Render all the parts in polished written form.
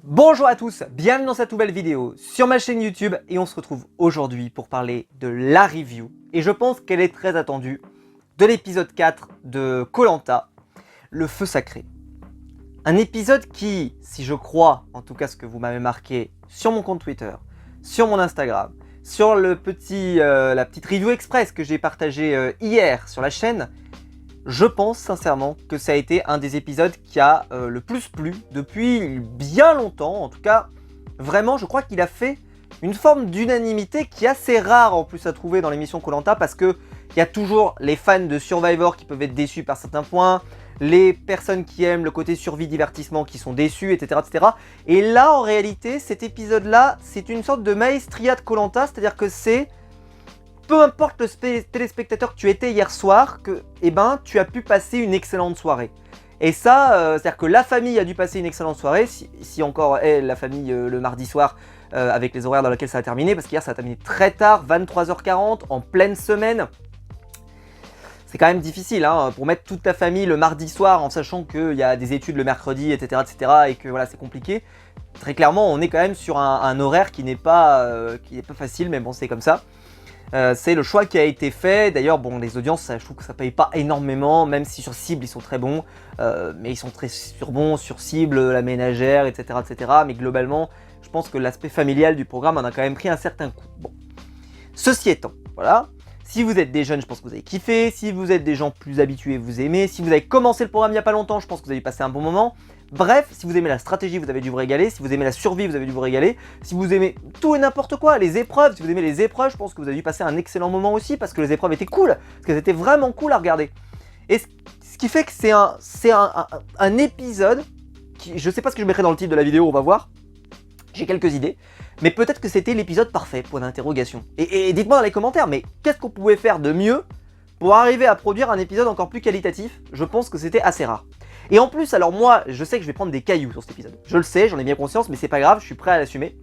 Bonjour à tous, bienvenue dans cette nouvelle vidéo sur ma chaîne YouTube et on se retrouve aujourd'hui pour parler de la review et je pense qu'elle est très attendue de l'épisode 4 de koh Lanta, le feu sacré. Un épisode qui, si je crois, en tout cas ce que vous m'avez marqué sur mon compte Twitter, sur mon Instagram, sur la petite review express que j'ai partagée hier sur la chaîne, je pense sincèrement que ça a été un des épisodes qui a le plus plu depuis bien longtemps. En tout cas, vraiment, je crois qu'il a fait une forme d'unanimité qui est assez rare en plus à trouver dans l'émission koh Lanta parce que il y a toujours les fans de Survivor qui peuvent être déçus par certains points, les personnes qui aiment le côté survie divertissement qui sont déçues, etc., etc. Et là, en réalité, cet épisode-là, c'est une sorte de maestria de koh Lanta, c'est-à-dire que c'est peu importe le téléspectateur que tu étais hier soir, que tu as pu passer une excellente soirée. Et ça, c'est-à-dire que la famille a dû passer une excellente soirée, si encore est la famille le mardi soir, avec les horaires dans lesquels ça a terminé, parce qu'hier ça a terminé très tard, 23h40, en pleine semaine. C'est quand même difficile hein, pour mettre toute ta famille le mardi soir en sachant qu'il y a des études le mercredi, etc. et que voilà, c'est compliqué. Très clairement, on est quand même sur un horaire qui n'est pas facile, mais bon, c'est comme ça. C'est le choix qui a été fait. D'ailleurs, bon, les audiences, je trouve que ça paye pas énormément, même si sur cible ils sont très bons, mais ils sont très bons sur cible, la ménagère, etc., etc. Mais globalement, je pense que l'aspect familial du programme en a quand même pris un certain coup. Bon, ceci étant, voilà. Si vous êtes des jeunes, je pense que vous avez kiffé. Si vous êtes des gens plus habitués, vous aimez. Si vous avez commencé le programme il n'y a pas longtemps, je pense que vous avez passé un bon moment. Bref, si vous aimez la stratégie, vous avez dû vous régaler. Si vous aimez la survie, vous avez dû vous régaler. Si vous aimez tout et n'importe quoi, les épreuves, si vous aimez les épreuves, je pense que vous avez dû passer un excellent moment aussi parce que les épreuves étaient cool, parce qu'elles étaient vraiment cool à regarder. Et ce qui fait que c'est un épisode qui, je sais pas ce que je mettrai dans le titre de la vidéo, on va voir. J'ai quelques idées, mais peut-être que c'était l'épisode parfait, point d'interrogation. Et dites-moi dans les commentaires, mais qu'est-ce qu'on pouvait faire de mieux pour arriver à produire un épisode encore plus qualitatif? Je pense que c'était assez rare. Et en plus, alors moi, je sais que je vais prendre des cailloux sur cet épisode. Je le sais, j'en ai bien conscience, mais c'est pas grave, je suis prêt à l'assumer.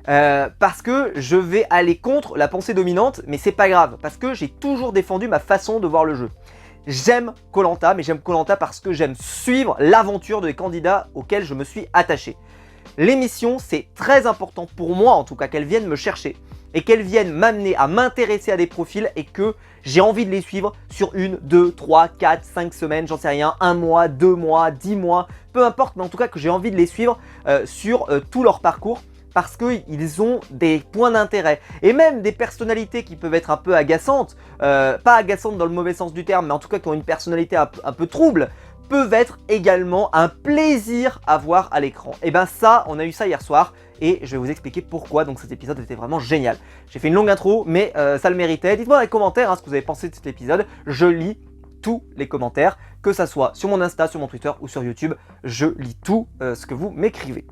Parce que je vais aller contre la pensée dominante, mais c'est pas grave, parce que j'ai toujours défendu ma façon de voir le jeu. J'aime koh Lanta, mais j'aime koh Lanta parce que j'aime suivre l'aventure des candidats auxquels je me suis attaché. L'émission, c'est très important pour moi, en tout cas, qu'elle vienne me chercher et qu'elle vienne m'amener à m'intéresser à des profils et que j'ai envie de les suivre sur 1, 2, 3, 4, 5 semaines, j'en sais rien, 1 mois, 2 mois, 10 mois, peu importe, mais en tout cas que j'ai envie de les suivre sur tout leur parcours parce qu'ils ont des points d'intérêt et même des personnalités qui peuvent être un peu agaçantes, pas agaçantes dans le mauvais sens du terme, mais en tout cas qui ont une personnalité un peu trouble, peuvent être également un plaisir à voir à l'écran. Et ben ça, on a eu ça hier soir et je vais vous expliquer pourquoi donc cet épisode était vraiment génial. J'ai fait une longue intro mais ça le méritait. Dites-moi dans les commentaires ce que vous avez pensé de cet épisode. Je lis tous les commentaires, que ça soit sur mon Insta, sur mon Twitter ou sur YouTube. Je lis tout ce que vous m'écrivez.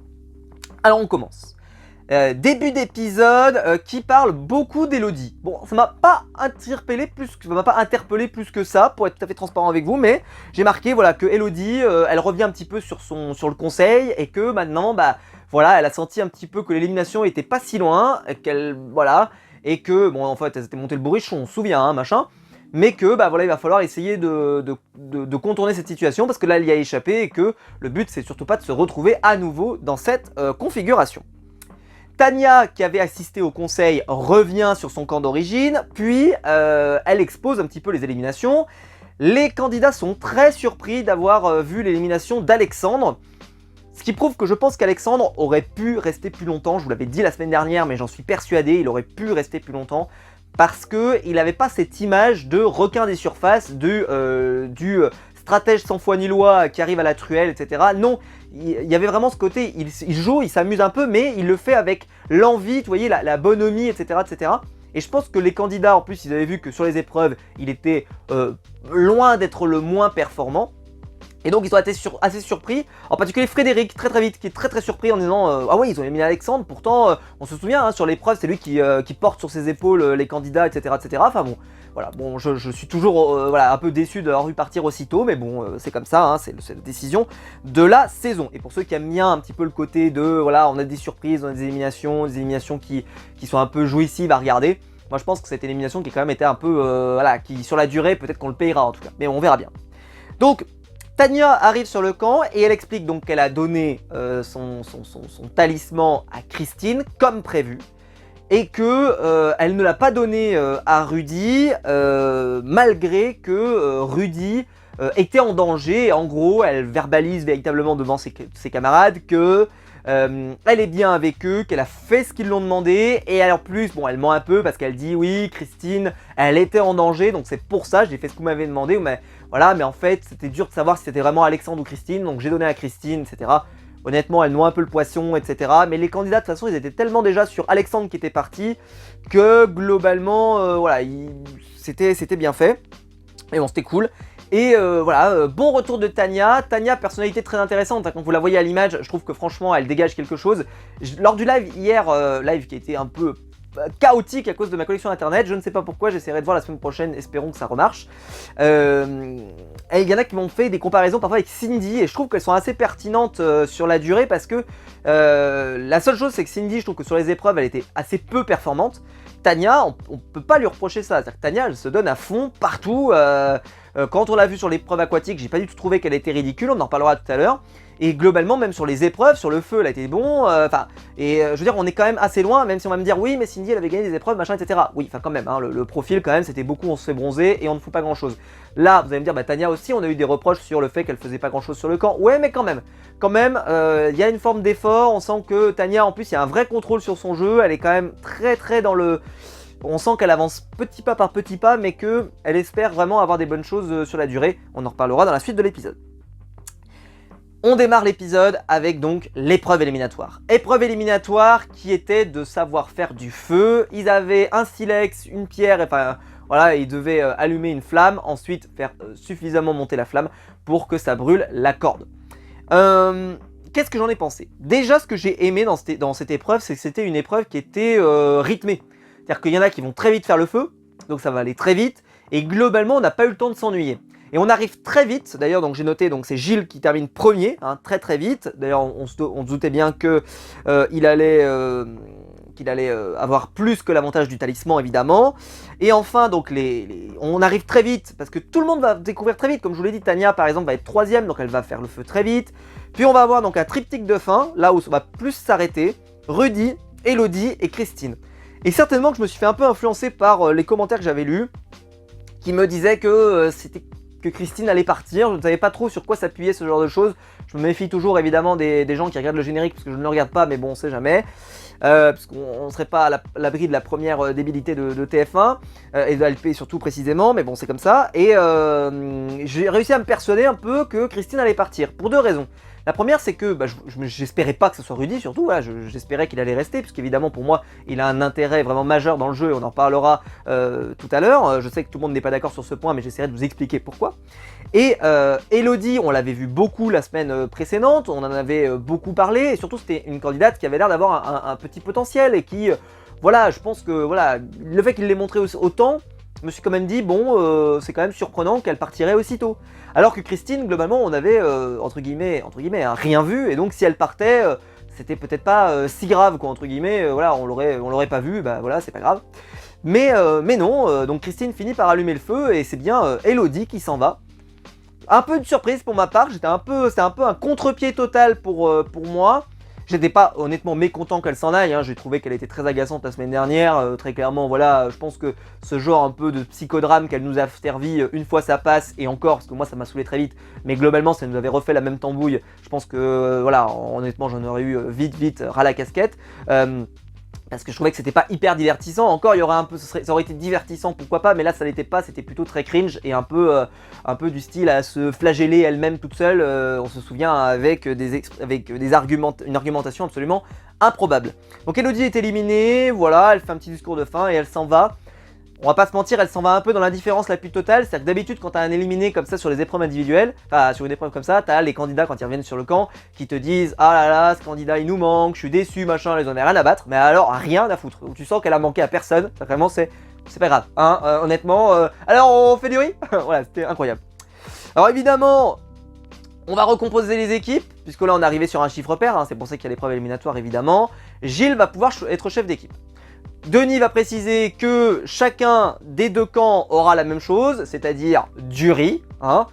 Alors on commence. Début d'épisode qui parle beaucoup d'Elodie. Bon, ça m'a pas interpellé plus que ça, pour être tout à fait transparent avec vous, mais j'ai marqué voilà, que Elodie, elle revient un petit peu sur le conseil et que maintenant, voilà, elle a senti un petit peu que l'élimination était pas si loin, et que, bon, en fait, elle s'était montée le bourrichon, on se souvient, hein, machin, mais que, voilà, il va falloir essayer de contourner cette situation parce que là, elle y a échappé et que le but, c'est surtout pas de se retrouver à nouveau dans cette configuration. Tania, qui avait assisté au conseil, revient sur son camp d'origine, puis elle expose un petit peu les éliminations. Les candidats sont très surpris d'avoir vu l'élimination d'Alexandre, ce qui prouve que je pense qu'Alexandre aurait pu rester plus longtemps, je vous l'avais dit la semaine dernière, mais j'en suis persuadé, il aurait pu rester plus longtemps, parce qu'il n'avait pas cette image de requin des surfaces, du stratège sans foi ni loi qui arrive à la truelle, etc. Non, il y avait vraiment ce côté, il joue, il s'amuse un peu, mais il le fait avec l'envie, vous voyez, la bonhomie, etc., etc. Et je pense que les candidats, en plus, ils avaient vu que sur les épreuves, il était loin d'être le moins performant. Et donc ils ont été assez surpris, en particulier Frédéric, très vite, qui est très surpris en disant ah ouais, ils ont éliminé Alexandre, pourtant on se souvient, hein, sur l'épreuve, c'est lui qui porte sur ses épaules les candidats, etc., etc. Enfin bon, voilà, bon, je suis toujours voilà, un peu déçu d'avoir vu partir aussitôt, mais bon, c'est comme ça, hein, c'est la décision de la saison. Et pour ceux qui aiment bien un petit peu le côté de, voilà, on a des surprises, on a des éliminations qui sont un peu jouissives à regarder, moi je pense que cette élimination qui a quand même été un peu, voilà, qui sur la durée, peut-être qu'on le payera en tout cas, mais on verra bien. Donc, Tania arrive sur le camp et elle explique donc qu'elle a donné son talisman à Christine comme prévu et que elle ne l'a pas donné à Rudy malgré que Rudy était en danger. En gros, elle verbalise véritablement devant ses camarades que elle est bien avec eux, qu'elle a fait ce qu'ils l'ont demandé, et en plus, bon, elle ment un peu parce qu'elle dit oui, Christine, elle était en danger, donc c'est pour ça, j'ai fait ce que vous m'avez demandé, mais voilà, mais en fait, c'était dur de savoir si c'était vraiment Alexandre ou Christine, donc j'ai donné à Christine, etc. Honnêtement, elle noie un peu le poisson, etc. Mais les candidats, de toute façon, ils étaient tellement déjà sur Alexandre qui était parti, que globalement, voilà, c'était bien fait, et bon, c'était cool. Et voilà, bon retour de Tania. Tania, personnalité très intéressante, hein, quand vous la voyez à l'image, je trouve que franchement elle dégage quelque chose. Lors du live hier, live qui était un peu chaotique à cause de ma connexion internet, je ne sais pas pourquoi, j'essaierai de voir la semaine prochaine, espérons que ça remarche. Et il y en a qui m'ont fait des comparaisons parfois avec Cindy, et je trouve qu'elles sont assez pertinentes sur la durée, parce que la seule chose c'est que Cindy, je trouve que sur les épreuves elle était assez peu performante. Tania, on peut pas lui reprocher ça, c'est-à-dire que Tania elle se donne à fond partout. Quand on l'a vu sur l'épreuve aquatique, j'ai pas du tout trouvé qu'elle était ridicule, on en reparlera tout à l'heure. Et globalement, même sur les épreuves, sur le feu, elle a été bon. Je veux dire, on est quand même assez loin, même si on va me dire oui, mais Cindy, elle avait gagné des épreuves, machin, etc. Oui, enfin quand même, hein, le profil quand même, c'était beaucoup, on se fait bronzer et on ne fout pas grand-chose. Là, vous allez me dire, bah Tania aussi, on a eu des reproches sur le fait qu'elle faisait pas grand-chose sur le camp. Ouais, mais quand même, il y a une forme d'effort. On sent que Tania, en plus, il y a un vrai contrôle sur son jeu. Elle est quand même très dans le... On sent qu'elle avance petit pas par petit pas, mais qu'elle espère vraiment avoir des bonnes choses sur la durée. On en reparlera dans la suite de l'épisode. On démarre l'épisode avec donc l'épreuve éliminatoire. Épreuve éliminatoire qui était de savoir faire du feu. Ils avaient un silex, une pierre, enfin voilà, ils devaient allumer une flamme, ensuite faire suffisamment monter la flamme pour que ça brûle la corde. Qu'est-ce que j'en ai pensé? Déjà, ce que j'ai aimé dans cette épreuve, c'est que c'était une épreuve qui était rythmée. C'est-à-dire qu'il y en a qui vont très vite faire le feu, donc ça va aller très vite, et globalement on n'a pas eu le temps de s'ennuyer. Et on arrive très vite, d'ailleurs donc j'ai noté, donc c'est Gilles qui termine premier, hein, très vite, d'ailleurs on se doutait bien que qu'il allait avoir plus que l'avantage du talisman évidemment. Et enfin donc on arrive très vite, parce que tout le monde va découvrir très vite, comme je vous l'ai dit, Tania par exemple va être troisième, donc elle va faire le feu très vite. Puis on va avoir donc un triptyque de fin, là où on va plus s'arrêter, Rudy, Elodie et Christine. Et certainement que je me suis fait un peu influencer par les commentaires que j'avais lus, qui me disaient que Christine allait partir. Je ne savais pas trop sur quoi s'appuyer, ce genre de choses. Je me méfie toujours évidemment des gens qui regardent le générique, parce que je ne le regarde pas, mais bon, on sait jamais. Parce qu'on ne serait pas à l'abri de la première débilité de TF1, et de LP surtout précisément, mais bon, c'est comme ça. Et j'ai réussi à me persuader un peu que Christine allait partir, pour deux raisons. La première, c'est que j'espérais pas que ce soit Rudy, surtout, voilà, j'espérais qu'il allait rester, puisqu'évidemment pour moi, il a un intérêt vraiment majeur dans le jeu, et on en parlera tout à l'heure. Je sais que tout le monde n'est pas d'accord sur ce point, mais j'essaierai de vous expliquer pourquoi. Et Elodie, on l'avait vu beaucoup la semaine précédente, on en avait beaucoup parlé, et surtout c'était une candidate qui avait l'air d'avoir un petit potentiel, et qui, voilà, je pense que voilà, le fait qu'il l'ait montré autant, je me suis quand même dit, bon, c'est quand même surprenant qu'elle partirait aussitôt. Alors que Christine, globalement, on avait, entre guillemets hein, rien vu, et donc si elle partait, c'était peut-être pas si grave, quoi, entre guillemets, voilà, on l'aurait pas vu, bah voilà, c'est pas grave. Mais non, donc Christine finit par allumer le feu, et c'est bien Elodie qui s'en va. Un peu de surprise pour ma part, c'était un peu un contre-pied total pour moi. J'étais pas honnêtement mécontent qu'elle s'en aille, hein. J'ai trouvé qu'elle était très agaçante la semaine dernière, très clairement, voilà, je pense que ce genre un peu de psychodrame qu'elle nous a servi, une fois ça passe, et encore, parce que moi ça m'a saoulé très vite, mais globalement ça nous avait refait la même tambouille, je pense que, voilà, honnêtement j'en aurais eu vite, ras la casquette. Parce que je trouvais que c'était pas hyper divertissant. Encore, il y aurait un peu, ça aurait été divertissant, pourquoi pas, mais là ça l'était pas, c'était plutôt très cringe et un peu du style à se flageller elle-même toute seule. On se souvient avec une argumentation absolument improbable. Donc Elodie est éliminée, voilà, elle fait un petit discours de fin et elle s'en va. On va pas se mentir, elle s'en va un peu dans l'indifférence la plus totale. C'est-à-dire que d'habitude, quand t'as un éliminé comme ça sur les épreuves individuelles, enfin sur une épreuve comme ça, t'as les candidats quand ils reviennent sur le camp qui te disent ah là là, ce candidat il nous manque, je suis déçu, machin, ils en ont rien à battre. Mais alors, rien à foutre. Donc tu sens qu'elle a manqué à personne. Vraiment, c'est pas grave. Hein, honnêtement. Alors, on fait du riz. Voilà, c'était incroyable. Alors évidemment, on va recomposer les équipes, puisque là on est arrivé sur un chiffre pair. Hein, c'est pour ça qu'il y a l'épreuve éliminatoire évidemment. Gilles va pouvoir être chef d'équipe. Denis va préciser que chacun des deux camps aura la même chose, c'est-à-dire du riz. Hein.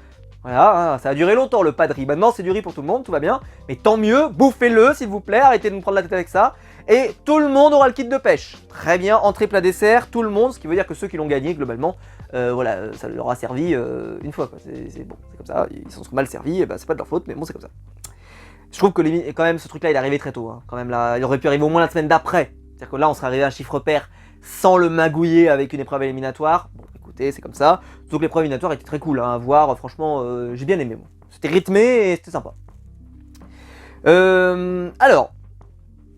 Voilà, hein, ça a duré longtemps le pas de riz. Maintenant c'est du riz pour tout le monde, tout va bien. Mais tant mieux, bouffez-le s'il vous plaît, arrêtez de nous prendre la tête avec ça. Et tout le monde aura le kit de pêche. Très bien, entrée, plat, dessert, tout le monde. Ce qui veut dire que ceux qui l'ont gagné, globalement, voilà, ça leur a servi une fois. C'est bon, c'est comme ça, ils s'en sont mal servis, et ben, c'est pas de leur faute, mais bon, c'est comme ça. Je trouve que quand même ce truc-là, il est arrivé très tôt. Hein. Quand même, là, il aurait pu arriver au moins la semaine d'après. C'est-à-dire que là, on serait arrivé à un chiffre pair sans le magouiller avec une épreuve éliminatoire. Bon, écoutez, c'est comme ça. Surtout que l'épreuve éliminatoire était très cool hein, à voir. Franchement, j'ai bien aimé. Moi. C'était rythmé et c'était sympa. Alors,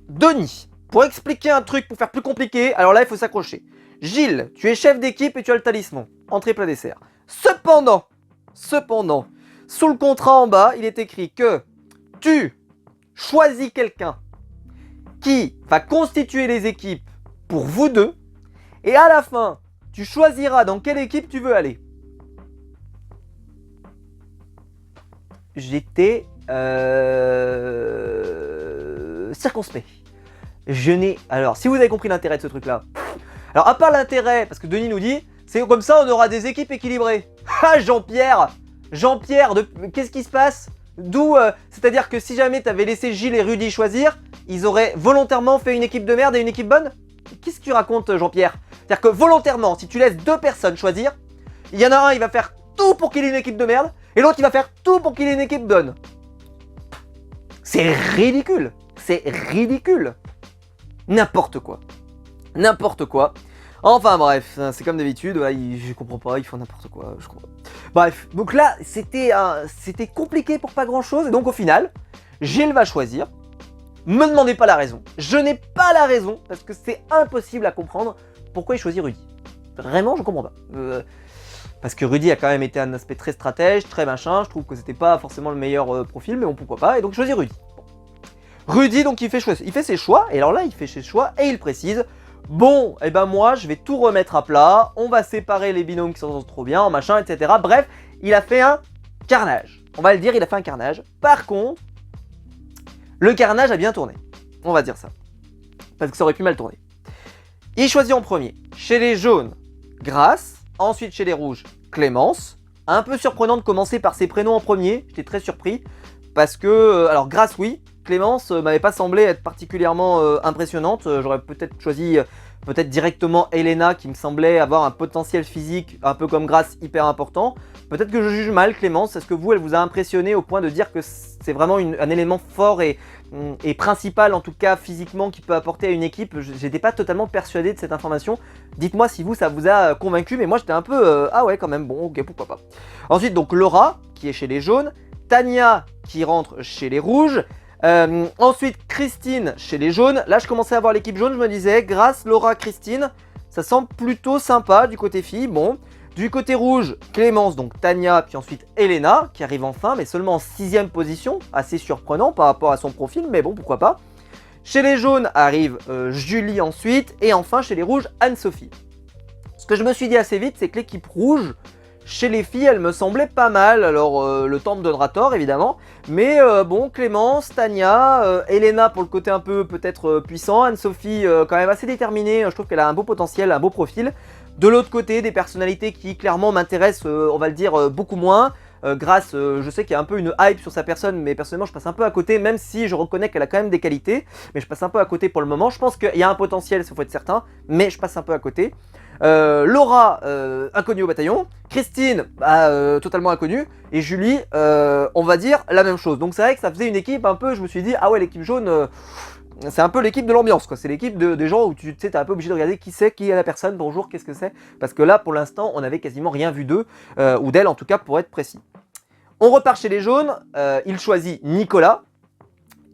Denis, pour expliquer un truc, pour faire plus compliqué, alors là, il faut s'accrocher. Gilles, tu es chef d'équipe et tu as le talisman. Entrée, plat, dessert. Cependant, sous le contrat en bas, il est écrit que tu choisis quelqu'un qui va constituer les équipes pour vous deux, et à la fin, tu choisiras dans quelle équipe tu veux aller. J'étais circonspect. Alors, si vous avez compris l'intérêt de ce truc-là, alors à part l'intérêt, parce que Denis nous dit, c'est comme ça on aura des équipes équilibrées. Ah Jean-Pierre, qu'est-ce qui se passe? D'où, c'est-à-dire que si jamais t'avais laissé Gilles et Rudy choisir, ils auraient volontairement fait une équipe de merde et une équipe bonne? Qu'est-ce que tu racontes Jean-Pierre? C'est-à-dire que volontairement, si tu laisses deux personnes choisir, il y en a un, il va faire tout pour qu'il ait une équipe de merde, et l'autre, il va faire tout pour qu'il ait une équipe bonne. C'est ridicule. C'est ridicule. N'importe quoi. N'importe quoi. Enfin bref, c'est comme d'habitude, ouais, je comprends pas, ils font n'importe quoi, je comprends. Bref, donc là, c'était compliqué pour pas grand chose, et donc au final, Gilles va choisir. Me demandez pas la raison. Je n'ai pas la raison, parce que c'est impossible à comprendre pourquoi il choisit Rudy. Vraiment, je comprends pas. Parce que Rudy a quand même été un aspect très stratège, très machin, je trouve que c'était pas forcément le meilleur profil, mais bon, pourquoi pas, et donc je choisis Rudy. Bon. Rudy, donc il fait ses choix, et alors là, il fait ses choix, et il précise... Bon, et ben moi, je vais tout remettre à plat, on va séparer les binômes qui s'entendent trop bien, machin, etc. Bref, il a fait un carnage. On va le dire, il a fait un carnage. Par contre, le carnage a bien tourné. On va dire ça. Parce que ça aurait pu mal tourner. Il choisit en premier, chez les jaunes, Grâce. Ensuite, chez les rouges, Clémence. Un peu surprenant de commencer par ses prénoms en premier, j'étais très surpris. Parce que, alors Grâce, oui. Clémence m'avait pas semblé être particulièrement impressionnante. J'aurais peut-être choisi directement Elena qui me semblait avoir un potentiel physique un peu comme Grâce hyper important. Peut-être que je juge mal Clémence. Est-ce que vous, elle vous a impressionné au point de dire que c'est vraiment un élément fort et principal en tout cas physiquement qui peut apporter à une équipe? J'étais pas totalement persuadé de cette information. Dites-moi si vous, ça vous a convaincu, mais moi j'étais un peu ah ouais quand même, bon ok pourquoi pas. Ensuite donc Laura qui est chez les jaunes, Tania qui rentre chez les rouges. Ensuite Christine chez les jaunes. Là je commençais à voir l'équipe jaune, je me disais Grâce, Laura, Christine, ça semble plutôt sympa du côté fille. Bon, du côté rouge, Clémence, donc Tania, puis ensuite Elena qui arrive enfin, mais seulement en 6ème position, assez surprenant par rapport à son profil, mais bon pourquoi pas. Chez les jaunes arrive Julie ensuite, et enfin chez les rouges Anne-Sophie. Ce que je me suis dit assez vite, c'est que l'équipe rouge, chez les filles, elle me semblait pas mal. Alors, le temps me donnera tort, évidemment. Mais bon, Clémence, Tania, Elena pour le côté un peu peut-être puissant. Anne-Sophie, quand même assez déterminée. Je trouve qu'elle a un beau potentiel, un beau profil. De l'autre côté, des personnalités qui clairement m'intéressent, on va le dire, beaucoup moins. Grâce, je sais qu'il y a un peu une hype sur sa personne, mais personnellement, je passe un peu à côté, même si je reconnais qu'elle a quand même des qualités. Mais je passe un peu à côté pour le moment. Je pense qu'il y a un potentiel, il faut être certain. Mais je passe un peu à côté. Laura, inconnue au bataillon. Christine, totalement inconnue. Et Julie, on va dire la même chose. Donc c'est vrai que ça faisait une équipe un peu, je me suis dit, ah ouais, l'équipe jaune, c'est un peu l'équipe de l'ambiance, quoi. C'est l'équipe des gens où tu sais, t'es un peu obligé de regarder qui c'est, qui est la personne, bonjour, qu'est-ce que c'est. Parce que là, pour l'instant, on avait quasiment rien vu d'eux, ou d'elle en tout cas, pour être précis. On repart chez les jaunes, il choisit Nicolas.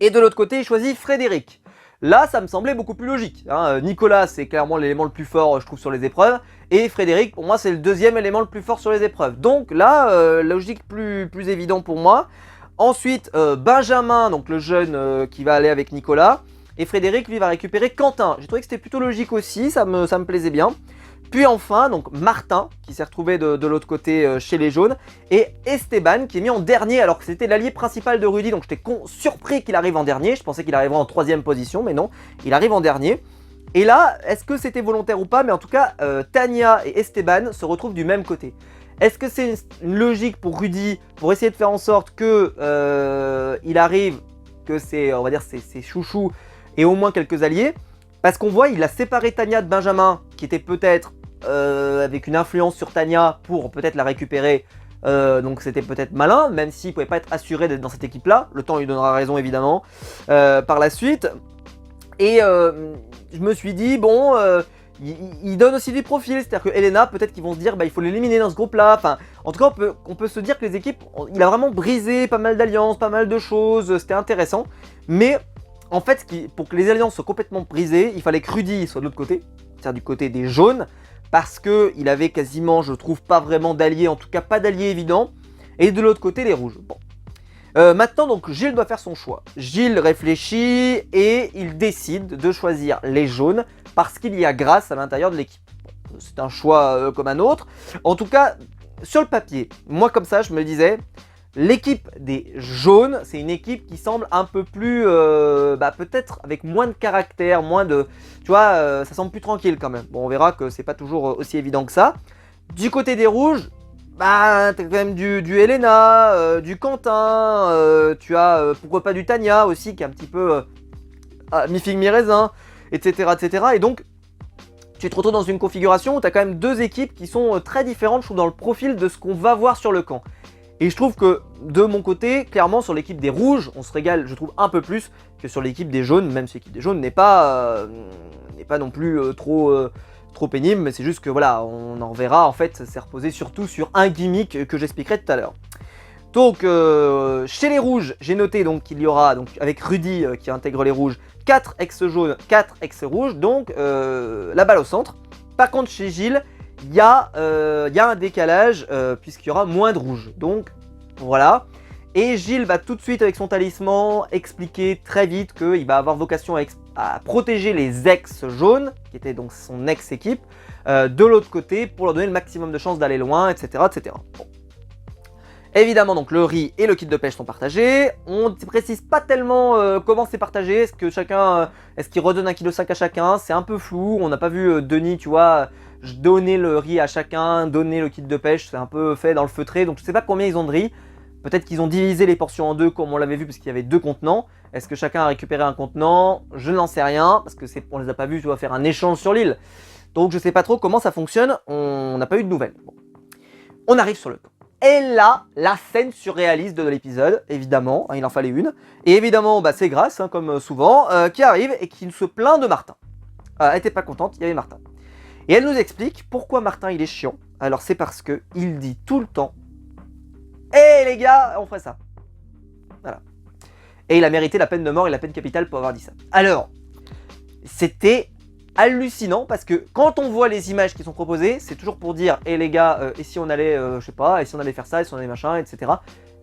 Et de l'autre côté, il choisit Frédéric. Là, ça me semblait beaucoup plus logique. Hein. Nicolas, c'est clairement l'élément le plus fort, je trouve, sur les épreuves. Et Frédéric, pour moi, c'est le deuxième élément le plus fort sur les épreuves. Donc là, logique plus évident pour moi. Ensuite, Benjamin, donc le jeune qui va aller avec Nicolas. Et Frédéric, lui, va récupérer Quentin. J'ai trouvé que c'était plutôt logique aussi, ça me plaisait bien. Puis enfin, donc Martin, qui s'est retrouvé de l'autre côté chez les jaunes. Et Esteban, qui est mis en dernier, alors que c'était l'allié principal de Rudy. Donc j'étais surpris qu'il arrive en dernier. Je pensais qu'il arriverait en 3ème position, mais non, il arrive en dernier. Et là, est-ce que c'était volontaire ou pas? Mais en tout cas, Tania et Esteban se retrouvent du même côté. Est-ce que c'est une logique pour Rudy pour essayer de faire en sorte que il arrive, que c'est, on va dire, ses chouchous et au moins quelques alliés? Parce qu'on voit, il a séparé Tanya de Benjamin, qui était peut-être avec une influence sur Tanya pour peut-être la récupérer. Donc c'était peut-être malin, même s'il ne pouvait pas être assuré d'être dans cette équipe-là. Le temps lui donnera raison, évidemment, par la suite. Et je me suis dit, bon, il donne aussi du profil. C'est-à-dire que Elena, peut-être qu'ils vont se dire, bah, il faut l'éliminer dans ce groupe-là. Enfin, en tout cas, on peut se dire que les équipes, il a vraiment brisé pas mal d'alliances, pas mal de choses. C'était intéressant. Mais en fait, pour que les alliances soient complètement brisées, il fallait que Rudy soit de l'autre côté, c'est-à-dire du côté des jaunes, parce qu'il avait quasiment, je trouve, pas vraiment d'alliés, en tout cas pas d'alliés évidents, et de l'autre côté les rouges. Bon. Maintenant, donc, Gilles doit faire son choix. Gilles réfléchit et il décide de choisir les jaunes parce qu'il y a grâce à l'intérieur de l'équipe. Bon, c'est un choix comme un autre. En tout cas, sur le papier, moi comme ça, je me disais... L'équipe des jaunes, c'est une équipe qui semble un peu plus, peut-être avec moins de caractère, moins de, tu vois, ça semble plus tranquille quand même. Bon, on verra que c'est pas toujours aussi évident que ça. Du côté des rouges, t'as quand même du Elena, du Quentin, tu as pourquoi pas du Tanya aussi qui est un petit peu mi-figue mi-raisin, etc., etc. Et donc, tu te retrouves dans une configuration où tu as quand même deux équipes qui sont très différentes, je trouve, dans le profil de ce qu'on va voir sur le camp. Et je trouve que de mon côté, clairement sur l'équipe des rouges, on se régale, je trouve, un peu plus que sur l'équipe des jaunes, même si l'équipe des jaunes n'est pas non plus trop pénible, mais c'est juste que voilà, on en verra, en fait, c'est reposé surtout sur un gimmick que j'expliquerai tout à l'heure. Donc, chez les rouges, j'ai noté qu'il y aura, donc, avec Rudy qui intègre les rouges, 4 ex-jaunes, 4 ex-rouges, donc la balle au centre. Par contre, chez Gilles, il y a un décalage puisqu'il y aura moins de rouges. Donc voilà. Et Gilles va tout de suite avec son talisman expliquer très vite qu'il va avoir vocation à protéger les ex-jaunes, qui étaient donc son ex-équipe, de l'autre côté pour leur donner le maximum de chances d'aller loin, etc. etc. Bon. Évidemment, donc le riz et le kit de pêche sont partagés. On ne précise pas tellement comment c'est partagé. Est-ce que chacun, est-ce qu'il redonne 1,5 kg à chacun? C'est un peu flou. On n'a pas vu Denis, tu vois, donner le riz à chacun, donner le kit de pêche. C'est un peu fait dans le feutré. Donc je ne sais pas combien ils ont de riz. Peut-être qu'ils ont divisé les portions en deux comme on l'avait vu parce qu'il y avait 2 contenants. Est-ce que chacun a récupéré un contenant? Je n'en sais rien parce que on les a pas vus, tu vois, faire un échange sur l'île. Donc je sais pas trop comment ça fonctionne. On n'a pas eu de nouvelles. Bon. On arrive sur le camp. Et là, la scène surréaliste de l'épisode, évidemment, il en fallait une. Et évidemment, c'est Grace, comme souvent, qui arrive et qui se plaint de Martin. Elle était pas contente, il y avait Martin. Et elle nous explique pourquoi Martin il est chiant. Alors c'est parce que il dit tout le temps « Hé les gars, on ferait ça ». Voilà. Et il a mérité la peine de mort et la peine capitale pour avoir dit ça. Alors, c'était hallucinant parce que quand on voit les images qui sont proposées, c'est toujours pour dire « Eh les gars, et si on allait, je sais pas, et si on allait faire ça, et si on allait machin, etc. »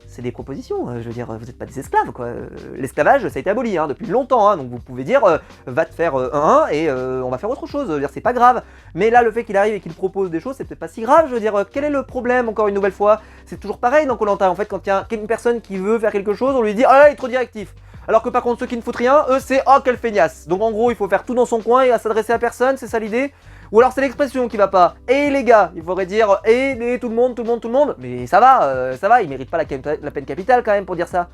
C'est des propositions, je veux dire, vous n'êtes pas des esclaves, quoi. L'esclavage, ça a été aboli depuis longtemps, donc vous pouvez dire va te faire un et on va faire autre chose, je veux dire, c'est pas grave. Mais là, le fait qu'il arrive et qu'il propose des choses, c'est peut-être pas si grave, je veux dire, quel est le problème, encore une nouvelle fois? C'est toujours pareil dans Koh-Lanta, en fait, quand il y a une personne qui veut faire quelque chose, on lui dit « Ah, il est trop directif !» Alors que par contre, ceux qui ne foutent rien, eux, c'est « Oh, quelle feignasse !» Donc en gros, il faut faire tout dans son coin et à s'adresser à personne, c'est ça l'idée? Ou alors c'est l'expression qui va pas. Et les gars, il faudrait dire et tout le monde, tout le monde, tout le monde. Mais ça va, il mérite pas la peine capitale quand même pour dire ça.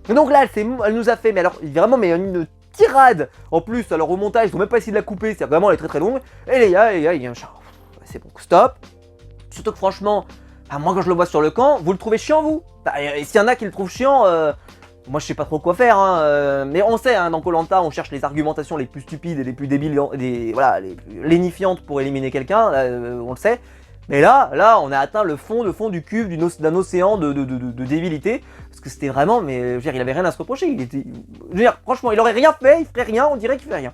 Et donc là, elle nous a fait, mais alors vraiment, mais une tirade. En plus, alors au montage, il faut même pas essayer de la couper, c'est vraiment elle est très très longue. Et les gars, il y a un chat. C'est bon, stop. Surtout que franchement, moi quand je le vois sur le camp, vous le trouvez chiant vous? Et s'il y en a qui le trouvent chiant, moi je sais pas trop quoi faire, mais on sait, dans Koh-Lanta, on cherche les argumentations les plus stupides et les plus débiles, voilà, les plus lénifiantes pour éliminer quelqu'un, on le sait. Mais là, on a atteint le fond du cube d'un océan de débilité, parce que c'était vraiment, mais je veux dire, il avait rien à se reprocher. Je veux dire, franchement, il aurait rien fait, il ferait rien, on dirait qu'il fait rien.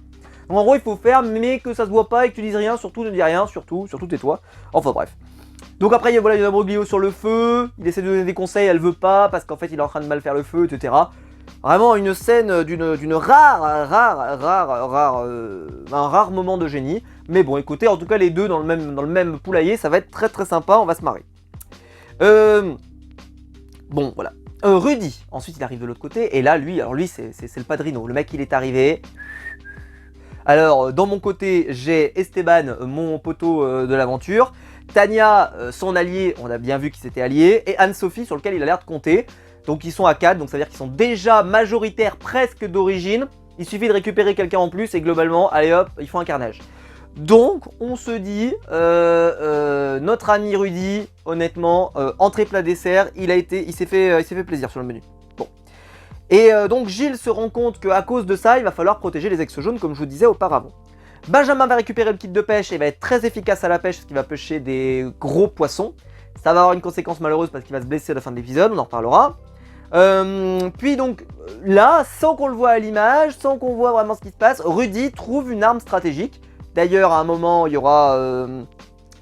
Donc en gros, il faut faire, mais que ça se voit pas et que tu dises rien, surtout ne dis rien, surtout tais-toi. Enfin bref. Donc après, voilà, il y a un imbroglio sur le feu, il essaie de donner des conseils, elle veut pas, parce qu'en fait, il est en train de mal faire le feu, etc. Vraiment une scène d'une un rare moment de génie. Mais bon, écoutez, en tout cas, les deux dans le même poulailler, ça va être très très sympa, on va se marrer. Bon, voilà. Rudy, ensuite il arrive de l'autre côté, et là, lui, c'est le padrino. Le mec, il est arrivé. Alors, dans mon côté, j'ai Esteban, mon poteau de l'aventure, Tania, son allié, on a bien vu qu'ils s'étaient alliés, et Anne-Sophie sur lequel il a l'air de compter. Donc ils sont à 4, donc ça veut dire qu'ils sont déjà majoritaires presque d'origine. Il suffit de récupérer quelqu'un en plus et globalement, allez hop, ils font un carnage. Donc on se dit, notre ami Rudy, honnêtement, entrée plat dessert, il s'est fait plaisir sur le menu. Bon. Et donc Gilles se rend compte qu'à cause de ça, il va falloir protéger les ex jaunes comme je vous disais auparavant. Benjamin va récupérer le kit de pêche et va être très efficace à la pêche parce qu'il va pêcher des gros poissons. Ça va avoir une conséquence malheureuse parce qu'il va se blesser à la fin de l'épisode, on en reparlera. Puis donc là, sans qu'on le voit à l'image, sans qu'on voit vraiment ce qui se passe, Rudy trouve une arme stratégique. D'ailleurs, à un moment, il y aura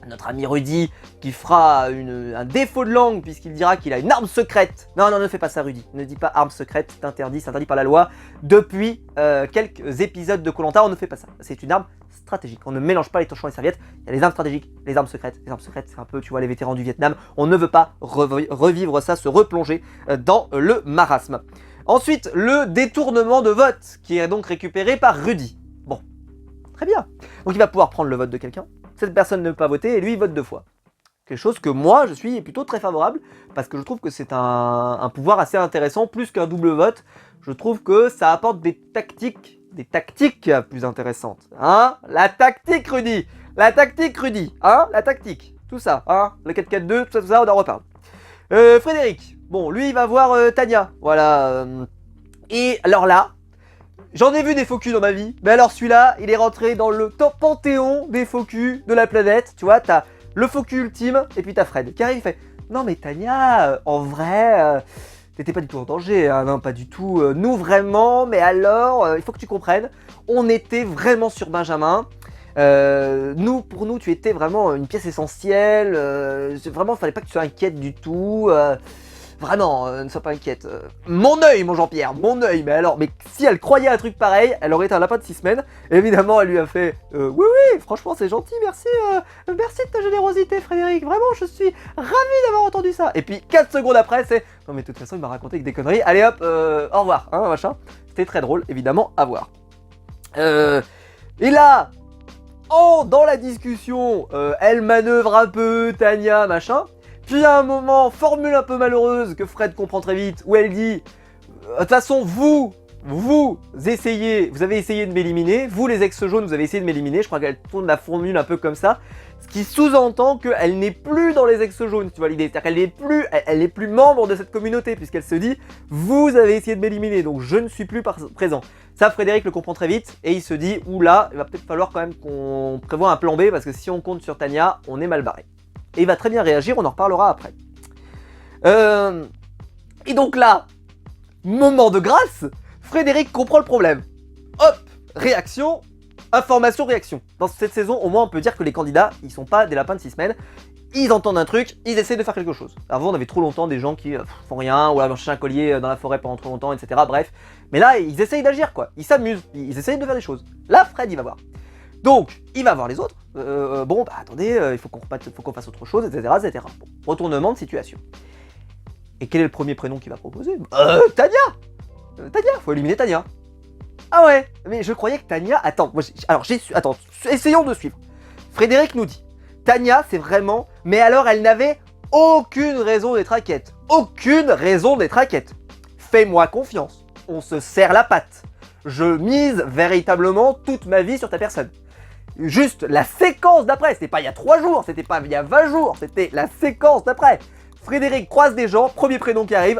notre ami Rudy qui fera un défaut de langue puisqu'il dira qu'il a une arme secrète. Non, non, ne fais pas ça Rudy, ne dis pas arme secrète, c'est interdit par la loi. Depuis quelques épisodes de Koh-Lanta, on ne fait pas ça. C'est une arme stratégique, on ne mélange pas les torchons et les serviettes. Il y a les armes stratégiques, les armes secrètes. Les armes secrètes, c'est un peu, tu vois, les vétérans du Vietnam. On ne veut pas revivre ça, se replonger dans le marasme. Ensuite, le détournement de vote qui est donc récupéré par Rudy. Bon, très bien. Donc il va pouvoir prendre le vote de quelqu'un. Cette personne ne peut pas voter et lui il vote 2 fois. Quelque chose que moi je suis plutôt très favorable parce que je trouve que c'est un pouvoir assez intéressant plus qu'un double vote. Je trouve que ça apporte des tactiques plus intéressantes. Hein, la tactique Rudy, hein, la tactique, tout ça, hein, le 4-4-2, tout ça, on en reparle. Frédéric, bon, lui il va voir Tania, voilà. Et alors là, j'en ai vu des faux culs dans ma vie, mais alors celui-là, il est rentré dans le top panthéon des faux culs de la planète. Tu vois, t'as le faux cul ultime, et puis t'as Fred, qui arrive, il fait « Non mais Tania, en vrai, t'étais pas du tout en danger, hein, non pas du tout, nous vraiment, mais alors, il faut que tu comprennes, on était vraiment sur Benjamin, pour nous, tu étais vraiment une pièce essentielle, vraiment, il fallait pas que tu sois inquiète du tout, vraiment, ne sois pas inquiète. Mon œil, mon Jean-Pierre, mon œil. Mais alors, mais si elle croyait à un truc pareil, elle aurait été un lapin de 6 semaines. Et évidemment, elle lui a fait oui, oui, franchement, c'est gentil, merci, merci de ta générosité, Frédéric. Vraiment, je suis ravi d'avoir entendu ça. Et puis, 4 secondes après, c'est non, mais de toute façon, il m'a raconté que des conneries. Allez hop, au revoir, hein, machin. C'était très drôle, évidemment, à voir. Et là, dans la discussion, elle manœuvre un peu, Tania, machin. Puis à un moment, formule un peu malheureuse que Fred comprend très vite, où elle dit de toute façon, vous avez essayé de m'éliminer, vous les ex-jaunes, vous avez essayé de m'éliminer. Je crois qu'elle tourne la formule un peu comme ça, ce qui sous-entend qu'elle n'est plus dans les ex-jaunes, tu vois l'idée, c'est-à-dire qu'elle n'est plus membre de cette communauté, puisqu'elle se dit vous avez essayé de m'éliminer, donc je ne suis plus présent. Ça, Frédéric le comprend très vite, et il se dit oula, il va peut-être falloir quand même qu'on prévoie un plan B, parce que si on compte sur Tania, on est mal barré. Et il va très bien réagir, on en reparlera après. Et donc là, moment de grâce, Frédéric comprend le problème. Hop, réaction, information, réaction. Dans cette saison, au moins on peut dire que les candidats, ils sont pas des lapins de 6 semaines. Ils entendent un truc, ils essaient de faire quelque chose. Avant, on avait trop longtemps des gens qui font rien, ou alors chercher un collier dans la forêt pendant trop longtemps, etc. Bref. Mais là, ils essayent d'agir, quoi. Ils s'amusent, ils essayent de faire des choses. Là, Fred, il va voir. Donc, il va voir les autres. Bon, bah attendez, il faut qu'on fasse autre chose, etc. etc. Bon, retournement de situation. Et quel est le premier prénom qu'il va proposer? Tania. Tania, faut éliminer Tania. Ah ouais, mais je croyais que Tania... Attends, attends, essayons de suivre. Frédéric nous dit, Tania, c'est vraiment... Mais alors, elle n'avait aucune raison d'être inquiète. Aucune raison d'être inquiète. Fais-moi confiance. On se serre la patte. Je mise véritablement toute ma vie sur ta personne. Juste la séquence d'après, c'était pas il y a 3 jours, c'était pas il y a 20 jours, c'était la séquence d'après. Frédéric croise des gens, premier prénom qui arrive,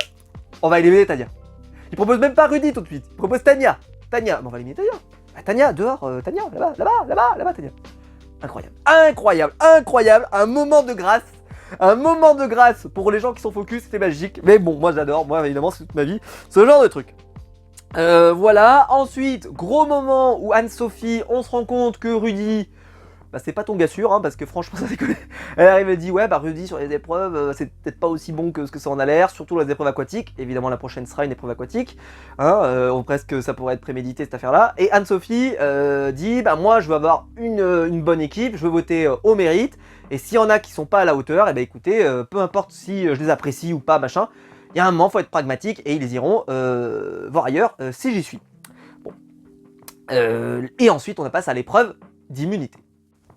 on va éliminer Tania. Il propose même pas Rudy tout de suite, il propose Tania. Tania, on va éliminer Tania. Bah, Tania, dehors, Tania, là-bas, Tania. Incroyable, incroyable, incroyable, un moment de grâce. Un moment de grâce pour les gens qui sont focus, c'était magique. Mais bon, moi j'adore, moi évidemment c'est toute ma vie, ce genre de truc. Voilà, ensuite, gros moment où Anne-Sophie, on se rend compte que Rudy, bah c'est pas ton gars sûr, hein, parce que franchement ça déconne. Elle arrive et dit ouais bah Rudy sur les épreuves, c'est peut-être pas aussi bon que ce que ça en a l'air, surtout les épreuves aquatiques, évidemment la prochaine sera une épreuve aquatique, hein, presque ça pourrait être prémédité cette affaire-là, et Anne-Sophie dit bah moi je veux avoir une bonne équipe, je veux voter au mérite, et s'il y en a qui sont pas à la hauteur, et bah écoutez, peu importe si je les apprécie ou pas, machin, il y a un moment, faut être pragmatique et ils iront voir ailleurs si j'y suis. Bon. Et ensuite, on passe à l'épreuve d'immunité.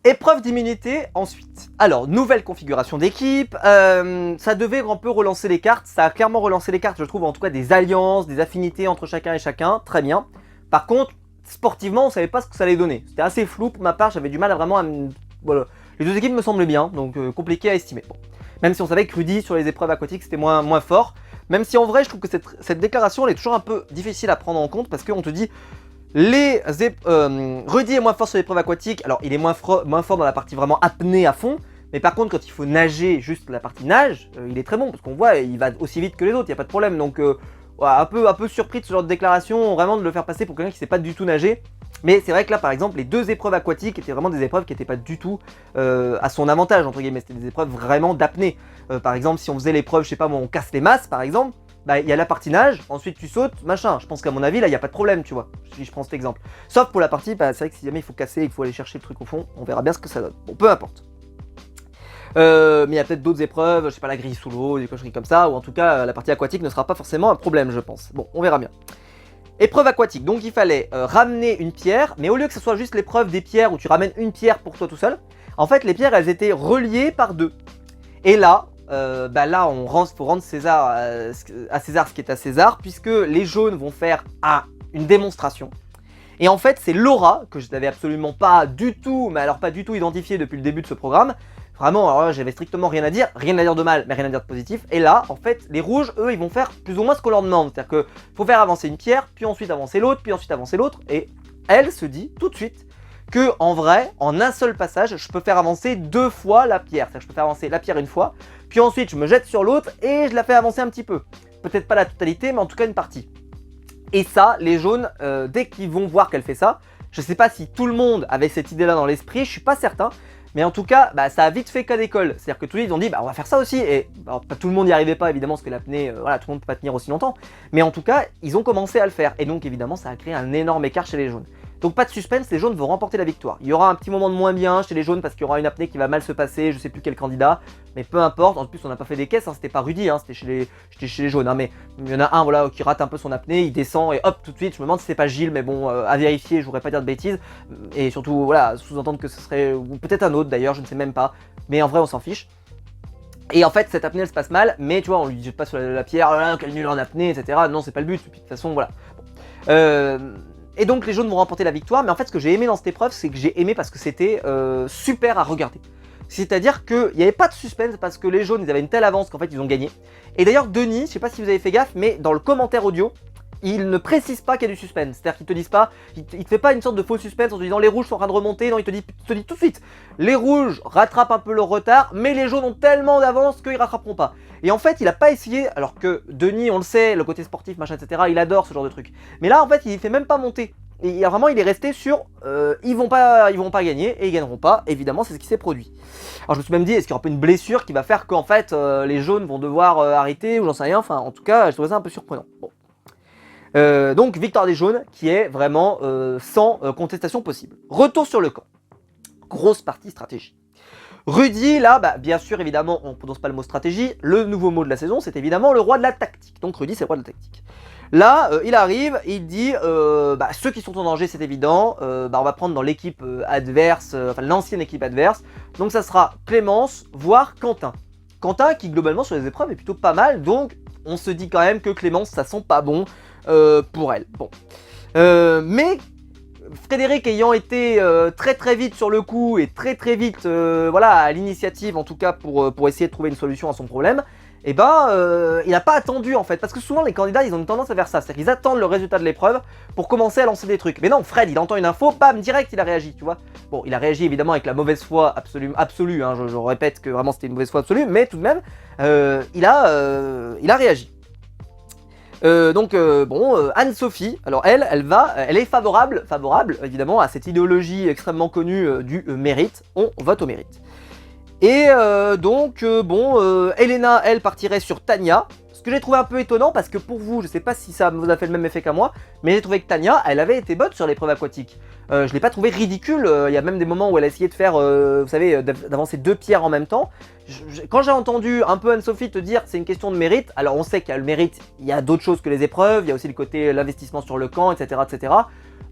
Épreuve d'immunité ensuite. Alors, nouvelle configuration d'équipe, ça devait un peu relancer les cartes, ça a clairement relancé les cartes, je trouve, en tout cas des alliances, des affinités entre chacun et chacun, très bien. Par contre, sportivement, on savait pas ce que ça allait donner. C'était assez flou pour ma part, j'avais du mal à vraiment voilà. Les deux équipes me semblaient bien, donc compliqué à estimer. Bon. Même si on savait que Rudy, sur les épreuves aquatiques, c'était moins fort. Même si en vrai, je trouve que cette déclaration, elle est toujours un peu difficile à prendre en compte, parce qu'on te dit... Rudy est moins fort sur l'épreuve aquatique, alors il est moins fort dans la partie vraiment apnée à fond, mais par contre quand il faut nager, juste la partie nage, il est très bon, parce qu'on voit, il va aussi vite que les autres, il n'y a pas de problème, donc voilà, un peu surpris de ce genre de déclaration, vraiment de le faire passer pour quelqu'un qui sait pas du tout nager, mais c'est vrai que là par exemple, les deux épreuves aquatiques étaient vraiment des épreuves qui n'étaient pas du tout à son avantage, entre guillemets, c'était des épreuves vraiment d'apnée. Par exemple, si on faisait l'épreuve, je sais pas moi, on casse les masses par exemple, bah il y a la partie nage, ensuite tu sautes, machin. Je pense qu'à mon avis là il n'y a pas de problème, tu vois, si je prends cet exemple. Sauf pour la partie, bah, c'est vrai que si jamais il faut casser, il faut aller chercher le truc au fond, on verra bien ce que ça donne. Bon, peu importe. Mais il y a peut-être d'autres épreuves, je sais pas, la grille sous l'eau, des cochonneries comme ça, ou en tout cas la partie aquatique ne sera pas forcément un problème, je pense. Bon, on verra bien. Épreuve aquatique, donc il fallait ramener une pierre, mais au lieu que ce soit juste l'épreuve des pierres où tu ramènes une pierre pour toi tout seul, en fait les pierres elles étaient reliées par deux. Et là, bah là, faut rendre César, à César ce qui est à César, puisque les jaunes vont faire une démonstration. Et en fait, c'est Laura, que je n'avais absolument pas du tout, mais alors pas du tout identifié depuis le début de ce programme. Vraiment, alors là, j'avais strictement rien à dire de mal, mais rien à dire de positif. Et là, en fait, les rouges, eux, ils vont faire plus ou moins ce qu'on leur demande. C'est-à-dire qu'il faut faire avancer une pierre, puis ensuite avancer l'autre, puis ensuite avancer l'autre. Et elle se dit tout de suite que en vrai, en un seul passage, je peux faire avancer 2 fois la pierre. C'est-à-dire que je peux faire avancer la pierre une fois, puis ensuite je me jette sur l'autre et je la fais avancer un petit peu. Peut-être pas la totalité, mais en tout cas une partie. Et ça, les jaunes, dès qu'ils vont voir qu'elle fait ça, je sais pas si tout le monde avait cette idée-là dans l'esprit, je suis pas certain, mais en tout cas, bah, ça a vite fait cas d'école. C'est-à-dire que tous les ils ont dit, bah, on va faire ça aussi. Et alors, pas tout le monde n'y arrivait pas, évidemment, parce que l'apnée, voilà, tout le monde ne peut pas tenir aussi longtemps. Mais en tout cas, ils ont commencé à le faire. Et donc, évidemment, ça a créé un énorme écart chez les jaunes. Donc, pas de suspense, les jaunes vont remporter la victoire. Il y aura un petit moment de moins bien chez les jaunes parce qu'il y aura une apnée qui va mal se passer, je sais plus quel candidat. Mais peu importe, en plus, on n'a pas fait des caisses, hein, c'était pas Rudy, hein, c'était chez les jaunes. Hein, mais il y en a un voilà, qui rate un peu son apnée, il descend et hop, tout de suite, je me demande si c'est pas Gilles, mais bon, à vérifier, je voudrais pas dire de bêtises. Et surtout, voilà, sous-entendre que ce serait, ou peut-être un autre d'ailleurs, je ne sais même pas. Mais en vrai, on s'en fiche. Et en fait, cette apnée, elle se passe mal, mais tu vois, on lui jette pas sur la pierre, oh là, quel nul en apnée, etc. Non, c'est pas le but, puis de toute façon, voilà. Et donc, les jaunes vont remporter la victoire, mais en fait, ce que j'ai aimé dans cette épreuve, c'est que j'ai aimé parce que c'était super à regarder. C'est-à-dire qu'il n'y avait pas de suspense parce que les jaunes, ils avaient une telle avance qu'en fait, ils ont gagné. Et d'ailleurs, Denis, je sais pas si vous avez fait gaffe, mais dans le commentaire audio, il ne précise pas qu'il y a du suspense. C'est-à-dire qu'ils te disent pas, il te fait pas une sorte de faux suspense en te disant les rouges sont en train de remonter. Non, il te dit tout de suite, les rouges rattrapent un peu leur retard, mais les jaunes ont tellement d'avance qu'ils rattraperont pas. Et en fait, il a pas essayé, alors que Denis, on le sait, le côté sportif, machin, etc., il adore ce genre de truc. Mais là, en fait, il fait même pas monter. Et vraiment, il est resté sur, ils vont pas gagner et ils gagneront pas. Évidemment, c'est ce qui s'est produit. Alors, je me suis même dit, est-ce qu'il y aura pas une blessure qui va faire qu'en fait, les jaunes vont devoir arrêter ou j'en sais rien. Enfin, en tout cas, je trouvais ça un peu surprenant. Bon. Donc victoire des jaunes qui est vraiment sans contestation possible. Retour sur le camp. Grosse partie stratégie. Rudy, là, bah, bien sûr, évidemment, on ne prononce pas le mot stratégie. Le nouveau mot de la saison, c'est évidemment le roi de la tactique. Donc Rudy, c'est le roi de la tactique. Là, il arrive, il dit, bah, ceux qui sont en danger, c'est évident, bah, on va prendre dans l'équipe adverse, enfin l'ancienne équipe adverse. Donc ça sera Clémence, voire Quentin. Quentin qui, globalement, sur les épreuves, est plutôt pas mal. Donc on se dit quand même que Clémence, ça sent pas bon. Pour elle. Bon. Mais Frédéric ayant été très vite sur le coup et très vite voilà, à l'initiative en tout cas pour essayer de trouver une solution à son problème, et ben il n'a pas attendu en fait, parce que souvent les candidats ils ont une tendance à faire ça, c'est-à-dire qu'ils attendent le résultat de l'épreuve pour commencer à lancer des trucs. Mais non, Fred il entend une info, bam, direct il a réagi, tu vois. Bon, il a réagi évidemment avec la mauvaise foi absolue, hein, je répète que vraiment c'était une mauvaise foi absolue, mais tout de même il a réagi. Bon, Anne-Sophie, alors elle est favorable évidemment à cette idéologie extrêmement connue du mérite, on vote au mérite. Et Elena, elle partirait sur Tania, ce que j'ai trouvé un peu étonnant parce que pour vous, je sais pas si ça vous a fait le même effet qu'à moi, mais j'ai trouvé que Tania, elle avait été bonne sur l'épreuve aquatique. Je l'ai pas trouvé ridicule, il y a même des moments où elle a essayé de faire, vous savez, d'avancer 2 pierres en même temps. Quand j'ai entendu un peu Anne-Sophie te dire c'est une question de mérite, alors on sait qu'il y a le mérite, il y a d'autres choses que les épreuves, il y a aussi le côté l'investissement sur le camp, etc. etc.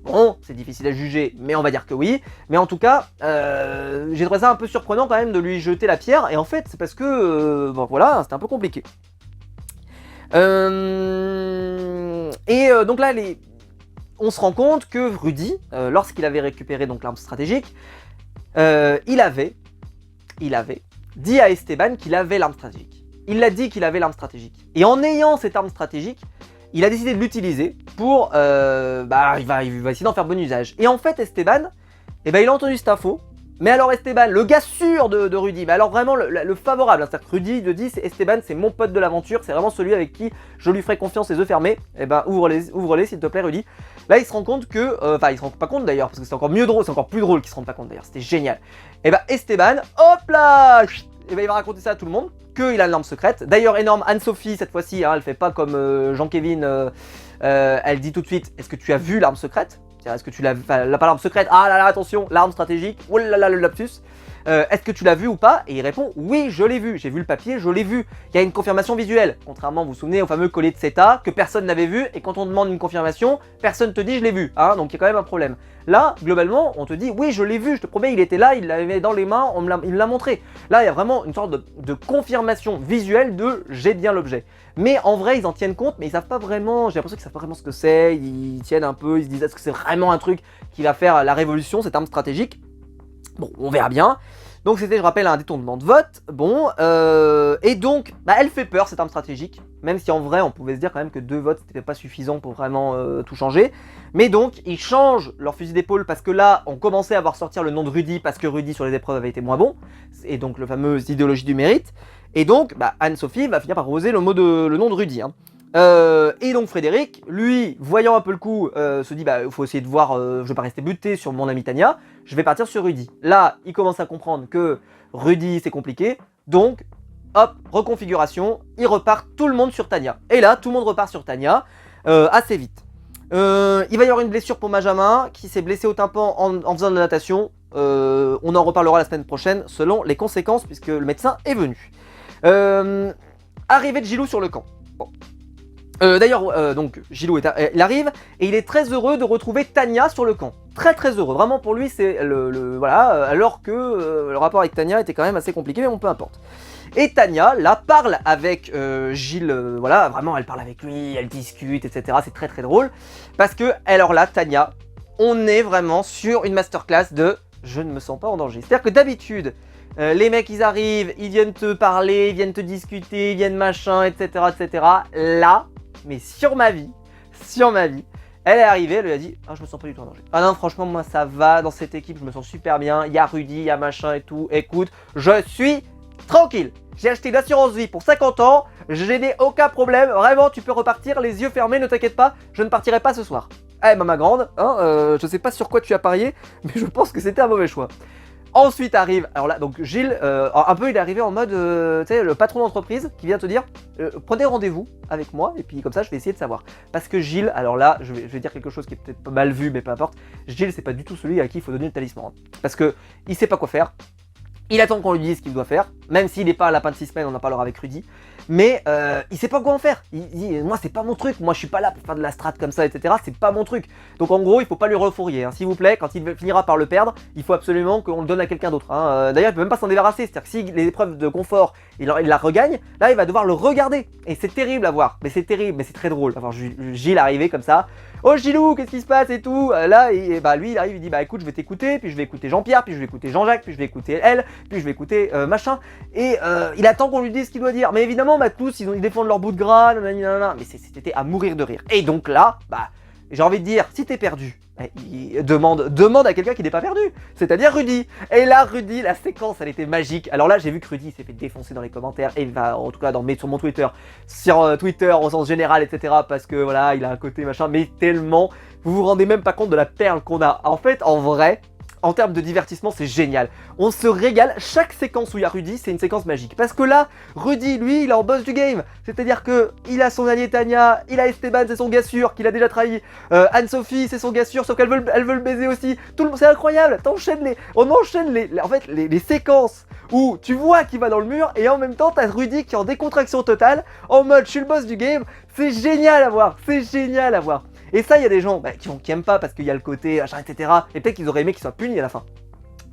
Bon, c'est difficile à juger, mais on va dire que oui. Mais en tout cas, j'ai trouvé ça un peu surprenant quand même de lui jeter la pierre. Et en fait, c'est parce que, bon voilà, c'était un peu compliqué. Donc là, on se rend compte que Rudy, lorsqu'il avait récupéré donc l'arme stratégique, il avait dit à Esteban qu'il avait l'arme stratégique. Il l'a dit qu'il avait l'arme stratégique. Et en ayant cette arme stratégique, il a décidé de l'utiliser pour... il va essayer d'en faire bon usage. Et en fait, Esteban, il a entendu cette info. Mais alors Esteban, le gars sûr de Rudy, mais alors vraiment le favorable, c'est-à-dire que Rudy le dit, Esteban c'est mon pote de l'aventure, c'est vraiment celui avec qui je lui ferai confiance les yeux fermés, et ben ouvre-les s'il te plaît Rudy. Là il se rend compte que, il se rend pas compte d'ailleurs, parce que c'est encore mieux drôle, c'est encore plus drôle qu'il se rende pas compte d'ailleurs, c'était génial. Et ben Esteban, hop là, et ben il va raconter ça à tout le monde, qu'il a l'arme secrète. D'ailleurs énorme, Anne-Sophie cette fois-ci, hein, elle fait pas comme Jean-Kevin, elle dit tout de suite, est-ce que tu as vu l'arme secrète ? Est-ce que tu l'as vu, pas l'arme secrète, ah là là, attention, l'arme stratégique, oh là là, le lapsus. Est-ce que tu l'as vu ou pas? Et il répond, oui, je l'ai vu, j'ai vu le papier, je l'ai vu. Il y a une confirmation visuelle, contrairement, vous vous souvenez, au fameux collier de CETA, que personne n'avait vu, et quand on demande une confirmation, personne te dit, je l'ai vu, hein, donc il y a quand même un problème. Là, globalement, on te dit, oui, je l'ai vu, je te promets, il était là, il l'avait dans les mains, il me l'a montré. Là, il y a vraiment une sorte de confirmation visuelle de, j'ai bien l'objet. Mais en vrai, ils en tiennent compte, mais ils savent pas vraiment, j'ai l'impression qu'ils savent pas vraiment ce que c'est, ils tiennent un peu, ils se disent, est-ce que c'est vraiment un truc qui va faire la révolution, cette arme stratégique? Bon, on verra bien. Donc c'était, je rappelle, un détournement de vote. Bon, et donc, elle fait peur, cette arme stratégique. Même si en vrai, on pouvait se dire quand même que 2 votes, c'était pas suffisant pour vraiment tout changer. Mais donc, ils changent leur fusil d'épaule parce que là, on commençait à voir sortir le nom de Rudy parce que Rudy sur les épreuves avait été moins bon. Et donc, le fameux idéologie du mérite. Et donc, Anne-Sophie va finir par proposer le nom de Rudy. Hein. Et donc Frédéric, lui, voyant un peu le coup, se dit il faut essayer de voir, je vais pas rester buté sur mon ami Tania, je vais partir sur Rudy. Là, il commence à comprendre que Rudy c'est compliqué, donc hop, reconfiguration, il repart tout le monde sur Tania. Et là, tout le monde repart sur Tania, assez vite. Il va y avoir une blessure pour Benjamin, qui s'est blessé au tympan en faisant de la natation. On en reparlera la semaine prochaine, selon les conséquences, puisque le médecin est venu. Arrivée de Gilou sur le camp. Bon. D'ailleurs, donc Gilou il arrive et il est très heureux de retrouver Tania sur le camp. Très très heureux. Vraiment pour lui c'est voilà. Alors que le rapport avec Tania était quand même assez compliqué, mais bon peu importe. Et Tania là parle avec Gilles. Voilà, vraiment elle parle avec lui, elle discute, etc. C'est très très drôle parce que alors là Tania, on est vraiment sur une masterclass de je ne me sens pas en danger. C'est-à-dire que d'habitude les mecs ils arrivent, ils viennent te parler, ils viennent te discuter, ils viennent machin, etc. etc. Là, mais sur ma vie, elle est arrivée, elle lui a dit « Ah, je me sens pas du tout en danger. Ah non, franchement, moi ça va, dans cette équipe, je me sens super bien, il y a Rudy, il y a machin et tout, écoute, je suis tranquille. J'ai acheté l'assurance vie pour 50 ans, je n'ai aucun problème, vraiment, tu peux repartir, les yeux fermés, ne t'inquiète pas, je ne partirai pas ce soir. » Eh ma grande, hein, je sais pas sur quoi tu as parié, mais je pense que c'était un mauvais choix. Ensuite arrive, alors là, donc Gilles, un peu il est arrivé en mode, tu sais, le patron d'entreprise qui vient te dire, prenez rendez-vous avec moi, et puis comme ça je vais essayer de savoir. Parce que Gilles, alors là, je vais dire quelque chose qui est peut-être pas mal vu, mais peu importe, Gilles c'est pas du tout celui à qui il faut donner le talisman. Parce que il sait pas quoi faire, il attend qu'on lui dise ce qu'il doit faire, même s'il n'est pas à lapin de 6 semaines, on en parlera avec Rudy, mais il sait pas quoi en faire. Il dit, moi c'est pas mon truc, moi je suis pas là pour faire de la strat comme ça, etc. C'est pas mon truc. Donc en gros, il faut pas lui refourrier, hein. S'il vous plaît, quand il finira par le perdre, il faut absolument qu'on le donne à quelqu'un d'autre. Hein. D'ailleurs, il peut même pas s'en débarrasser, c'est-à-dire que si les épreuves de confort, il la regagne, là il va devoir le regarder. Et c'est terrible à voir, mais c'est terrible, mais c'est très drôle. Avoir Gilles arriver comme ça. Oh Gilou, qu'est-ce qui se passe et tout. Là, lui il arrive, il dit écoute, je vais t'écouter, puis je vais écouter Jean-Pierre, puis je vais écouter Jean-Jacques, puis je vais écouter elle, puis je vais écouter machin. Et il attend qu'on lui dise ce qu'il doit dire. Mais évidemment, tous ils défendent leur bout de gras, nanana, mais c'était à mourir de rire. Et donc là, j'ai envie de dire, si t'es perdu, demande à quelqu'un qui n'est pas perdu, c'est-à-dire Rudy. Et là, Rudy, la séquence, elle était magique. Alors là, j'ai vu que Rudy s'est fait défoncer dans les commentaires, et il va, en tout cas, sur mon Twitter, sur Twitter au sens général, etc. Parce que voilà, il a un côté machin, mais tellement, vous vous rendez même pas compte de la perle qu'on a. En fait, en vrai, en termes de divertissement, c'est génial. On se régale. Chaque séquence où il y a Rudy, c'est une séquence magique. Parce que là, Rudy, lui, il est en boss du game. C'est-à-dire que il a son allié Tania, il a Esteban, c'est son gars sûr, qu'il a déjà trahi. Anne-Sophie, c'est son gars sûr, sauf qu'elle veut le baiser aussi. C'est incroyable. On enchaîne les séquences où tu vois qu'il va dans le mur et en même temps, t'as Rudy qui est en décontraction totale, en mode je suis le boss du game. C'est génial à voir. C'est génial à voir. Et ça, il y a des gens qui aiment pas parce qu'il y a le côté achat, etc. Et peut-être qu'ils auraient aimé qu'ils soient punis à la fin.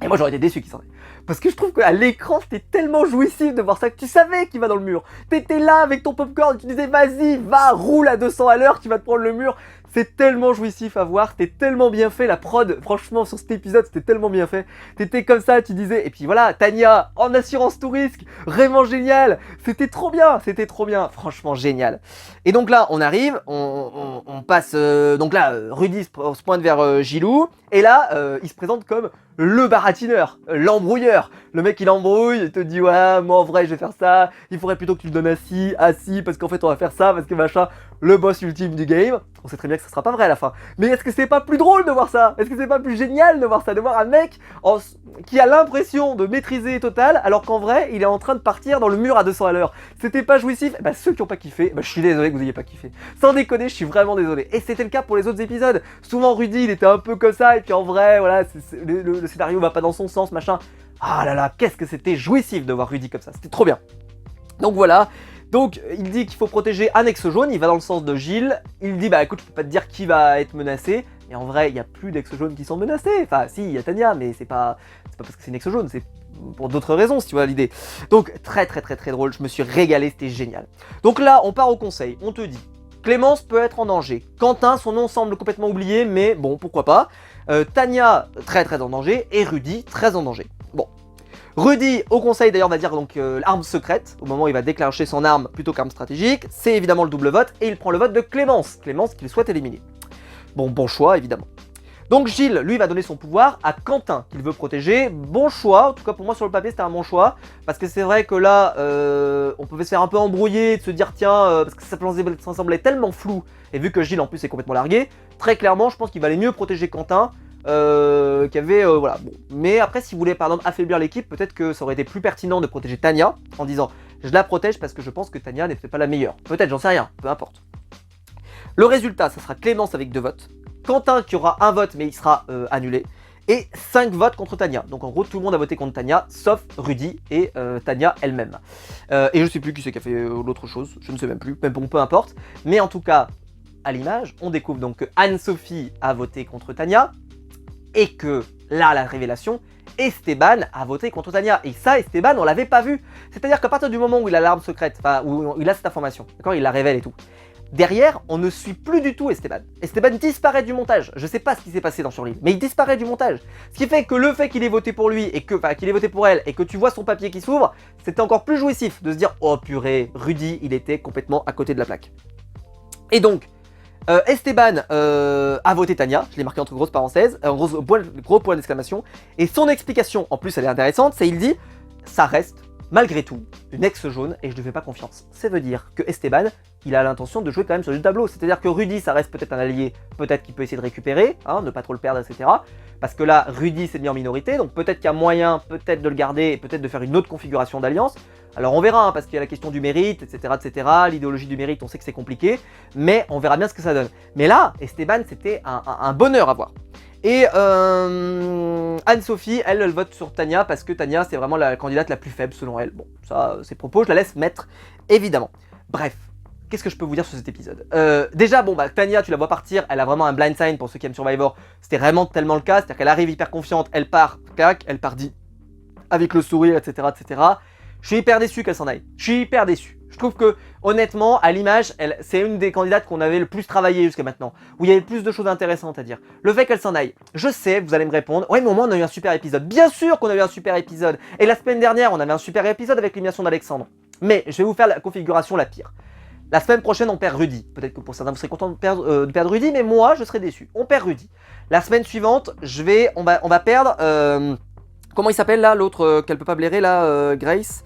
Et moi j'aurais été déçu qu'il s'en aille. Parce que je trouve qu'à l'écran c'était tellement jouissif de voir ça que tu savais qu'il va dans le mur. T'étais là avec ton popcorn, tu disais vas-y, va, roule à 200 à l'heure, tu vas te prendre le mur. C'est tellement jouissif à voir, c'était tellement bien fait, la prod, franchement sur cet épisode c'était tellement bien fait. T'étais comme ça, tu disais, et puis voilà, Tania en assurance tout risque, vraiment génial. C'était trop bien, franchement génial. Et donc là on arrive, on passe, donc là Rudy se pointe vers Gilou, et là il se présente comme le baratineur, l'embrouilleur. Le mec il embrouille, il te dit ouais moi en vrai je vais faire ça, il faudrait plutôt que tu le donnes assis parce qu'en fait on va faire ça, parce que machin, le boss ultime du game. On sait très bien que ça sera pas vrai à la fin. Mais est-ce que c'est pas plus drôle de voir ça? Est-ce que c'est pas plus génial de voir ça? De voir un mec qui a l'impression de maîtriser total alors qu'en vrai il est en train de partir dans le mur à 200 à l'heure. C'était pas jouissif? Bah ceux qui ont pas kiffé, bah je suis désolé que vous ayez pas kiffé. Sans déconner, je suis vraiment désolé. Et c'était le cas pour les autres épisodes. Souvent Rudy il était un peu comme ça et puis en vrai voilà, le scénario va pas dans son sens machin. Ah là là, qu'est-ce que c'était jouissif de voir Rudy comme ça, c'était trop bien. Donc voilà, donc il dit qu'il faut protéger un ex jaune, il va dans le sens de Gilles, il dit bah écoute je peux pas te dire qui va être menacé, mais en vrai il n'y a plus d'ex jaunes qui sont menacés, enfin si il y a Tania mais c'est pas parce que c'est une ex jaune, c'est pour d'autres raisons si tu vois l'idée. Donc très drôle, je me suis régalé, c'était génial. Donc là on part au conseil, on te dit Clémence peut être en danger, Quentin son nom semble complètement oublié mais bon pourquoi pas, Tania très en danger et Rudy très en danger. Bon. Rudy, au conseil d'ailleurs, va dire donc l'arme secrète, au moment où il va déclencher son arme plutôt qu'arme stratégique, c'est évidemment le double vote, et il prend le vote de Clémence qu'il souhaite éliminer. Bon choix évidemment. Donc Gilles, lui, va donner son pouvoir à Quentin, qu'il veut protéger. Bon choix, en tout cas pour moi sur le papier c'était un bon choix, parce que c'est vrai que là, on pouvait se faire un peu embrouiller, de se dire tiens, parce que ça semblait tellement flou, et vu que Gilles en plus est complètement largué, très clairement je pense qu'il valait mieux protéger Quentin, voilà, bon. Mais après si vous voulez par exemple affaiblir l'équipe, peut-être que ça aurait été plus pertinent de protéger Tania en disant je la protège parce que je pense que Tania n'est peut-être pas la meilleure, peut-être, j'en sais rien, peu importe. Le résultat ça sera Clémence avec 2 votes, Quentin qui aura un vote mais il sera annulé, et 5 votes contre Tania, donc en gros tout le monde a voté contre Tania sauf Rudy et Tania elle-même, et je sais plus qui c'est qui a fait l'autre chose, je ne sais même plus, mais bon peu importe, mais en tout cas à l'image on découvre donc que Anne-Sophie a voté contre Tania, et que là, la révélation, Esteban a voté contre Tania. Et ça, Esteban, on l'avait pas vu. C'est-à-dire qu'à partir du moment où il a l'arme secrète, enfin, où il a cette information, d'accord, il la révèle et tout, derrière, on ne suit plus du tout Esteban. Esteban disparaît du montage. Je sais pas ce qui s'est passé dans Survivre, mais il disparaît du montage. Ce qui fait que le fait qu'il ait voté pour lui, et que, enfin, qu'il ait voté pour elle, et que tu vois son papier qui s'ouvre, c'était encore plus jouissif de se dire, oh purée, Rudy, il était complètement à côté de la plaque. Et donc, Esteban a voté Tania, je l'ai marqué entre grosses parenthèses, gros point d'exclamation, et son explication, en plus elle est intéressante, c'est il dit « ça reste, malgré tout, une ex jaune et je ne fais pas confiance ». Ça veut dire que Esteban, il a l'intention de jouer quand même sur du tableau, c'est-à-dire que Rudy, ça reste peut-être un allié, peut-être qu'il peut essayer de récupérer, hein, ne pas trop le perdre, etc. Parce que là, Rudy s'est mis en minorité, donc peut-être qu'il y a moyen, peut-être de le garder, et peut-être de faire une autre configuration d'alliance. Alors on verra, hein, parce qu'il y a la question du mérite, etc. L'idéologie du mérite, on sait que c'est compliqué, mais on verra bien ce que ça donne. Mais là, Esteban, c'était un bonheur à voir. Et Anne-Sophie, elle vote sur Tania, parce que Tania, c'est vraiment la candidate la plus faible selon elle. Bon, ça, ses propos, je la laisse mettre, évidemment. Bref. Qu'est-ce que je peux vous dire sur cet épisode? Déjà, bon, bah, Tania, tu la vois partir, elle a vraiment un blind sign pour ceux qui aiment Survivor. C'était vraiment tellement le cas, c'est-à-dire qu'elle arrive hyper confiante, elle part, clac, elle part dit, avec le sourire, etc. Je suis hyper déçu qu'elle s'en aille. Je suis hyper déçu. Je trouve que, honnêtement, à l'image, c'est une des candidates qu'on avait le plus travaillé jusqu'à maintenant, où il y avait le plus de choses intéressantes à dire. Le fait qu'elle s'en aille, je sais, vous allez me répondre, ouais, mais au moins on a eu un super épisode. Bien sûr qu'on a eu un super épisode. Et la semaine dernière, on avait un super épisode avec l'élimination d'Alexandre. Mais je vais vous faire la configuration la pire. La semaine prochaine, on perd Rudy. Peut-être que pour certains, vous serez contents de perdre Rudy, mais moi, je serais déçu. On perd Rudy. La semaine suivante, on va perdre... comment il s'appelle là, l'autre qu'elle peut pas blairer là, Grace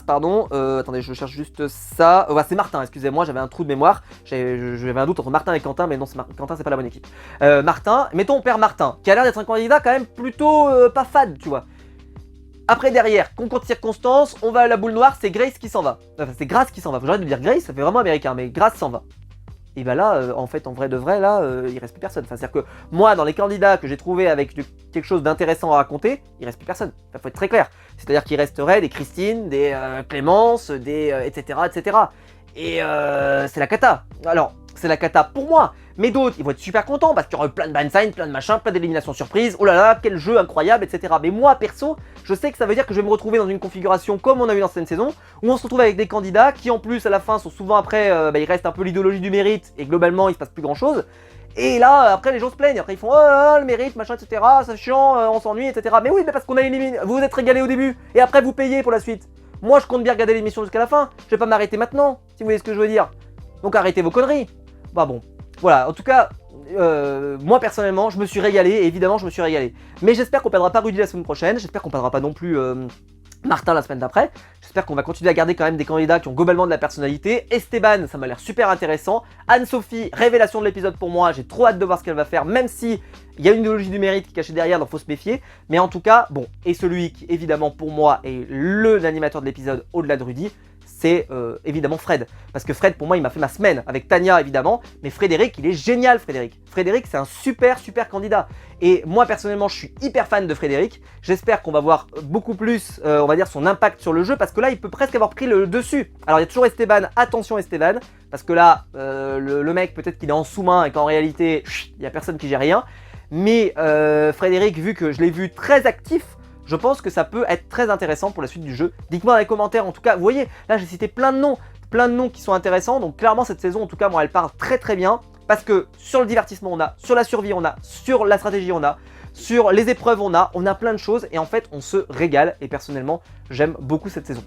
pardon. Attendez, je cherche juste ça. Ouais, c'est Martin, excusez-moi, j'avais un trou de mémoire. J'avais un doute entre Martin et Quentin, mais non, Quentin, c'est pas la bonne équipe. Martin, mettons, on perd Martin, qui a l'air d'être un candidat quand même plutôt pas fade, tu vois. Après derrière, concours de circonstances, on va à la boule noire, c'est Grace qui s'en va. Enfin, c'est Grace qui s'en va. Faut j'arrête de dire Grace, ça fait vraiment américain, mais Grace s'en va. Et bah là, en fait, en vrai de vrai, là, il reste plus personne. Enfin, c'est-à-dire que moi, dans les candidats que j'ai trouvés avec quelque chose d'intéressant à raconter, il reste plus personne. Enfin, faut être très clair. C'est-à-dire qu'il resterait des Christine, des Clémence, des etc. Et c'est la cata. Alors, c'est la cata pour moi. Mais d'autres, ils vont être super contents parce qu'il y aura plein de ban signs, plein de machins, plein d'éliminations surprises. Oh là là, quel jeu incroyable, etc. Mais moi, perso, je sais que ça veut dire que je vais me retrouver dans une configuration comme on a eu dans cette saison, où on se retrouve avec des candidats qui, en plus, à la fin, sont souvent après, il reste un peu l'idéologie du mérite et globalement, il se passe plus grand chose. Et là, après, les gens se plaignent. Après, ils font oh là là, le mérite, machin, etc. C'est chiant, on s'ennuie, etc. Mais oui, mais parce qu'on a éliminé. Vous vous êtes régalé au début et après, vous payez pour la suite. Moi, je compte bien regarder l'émission jusqu'à la fin. Je vais pas m'arrêter maintenant, si vous voyez ce que je veux dire. Donc, arrêtez vos conneries. Bah bon, voilà. En tout cas, moi personnellement, je me suis régalé. Et évidemment, je me suis régalé. Mais j'espère qu'on perdra pas Rudy la semaine prochaine. J'espère qu'on perdra pas non plus Martin la semaine d'après. J'espère qu'on va continuer à garder quand même des candidats qui ont globalement de la personnalité. Esteban, ça m'a l'air super intéressant. Anne-Sophie, révélation de l'épisode pour moi. J'ai trop hâte de voir ce qu'elle va faire, même si il y a une idéologie du mérite qui est cachée derrière, donc faut se méfier. Mais en tout cas, bon, et celui qui évidemment pour moi est l'animateur de l'épisode au-delà de Rudy, c'est évidemment Fred. Parce que Fred, pour moi, il m'a fait ma semaine. Avec Tania, évidemment. Mais Frédéric, il est génial, Frédéric. Frédéric, c'est un super candidat. Et moi, personnellement, je suis hyper fan de Frédéric. J'espère qu'on va voir beaucoup plus, on va dire, son impact sur le jeu. Parce que là, il peut presque avoir pris le dessus. Alors, il y a toujours Esteban. Attention, Esteban. Parce que là, le mec, peut-être qu'il est en sous-main et qu'en réalité, il n'y a personne qui gère rien. Mais Frédéric, vu que je l'ai vu très actif, je pense que ça peut être très intéressant pour la suite du jeu. Dites-moi dans les commentaires, en tout cas, vous voyez, là j'ai cité plein de noms qui sont intéressants. Donc clairement cette saison, en tout cas, moi elle part très très bien. Parce que sur le divertissement on a, sur la survie on a, sur la stratégie on a, sur les épreuves on a plein de choses. Et en fait on se régale et personnellement j'aime beaucoup cette saison.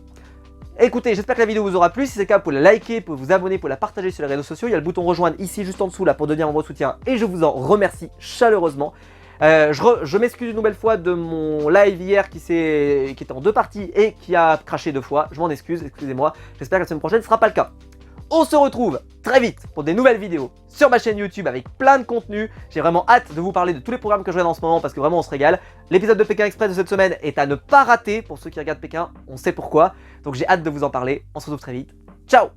Écoutez, j'espère que la vidéo vous aura plu. Si c'est le cas, vous pouvez la liker, vous pouvez vous abonner, vous pouvez la partager sur les réseaux sociaux. Il y a le bouton rejoindre ici juste en dessous là pour donner un gros soutien et je vous en remercie chaleureusement. Je m'excuse une nouvelle fois de mon live hier qui était en deux parties et qui a craché 2 fois. Je m'en excuse, excusez-moi. J'espère que la semaine prochaine ne sera pas le cas. On se retrouve très vite pour des nouvelles vidéos sur ma chaîne YouTube avec plein de contenu. J'ai vraiment hâte de vous parler de tous les programmes que je regarde en ce moment parce que vraiment on se régale. L'épisode de Pékin Express de cette semaine est à ne pas rater pour ceux qui regardent Pékin. On sait pourquoi. Donc j'ai hâte de vous en parler. On se retrouve très vite. Ciao!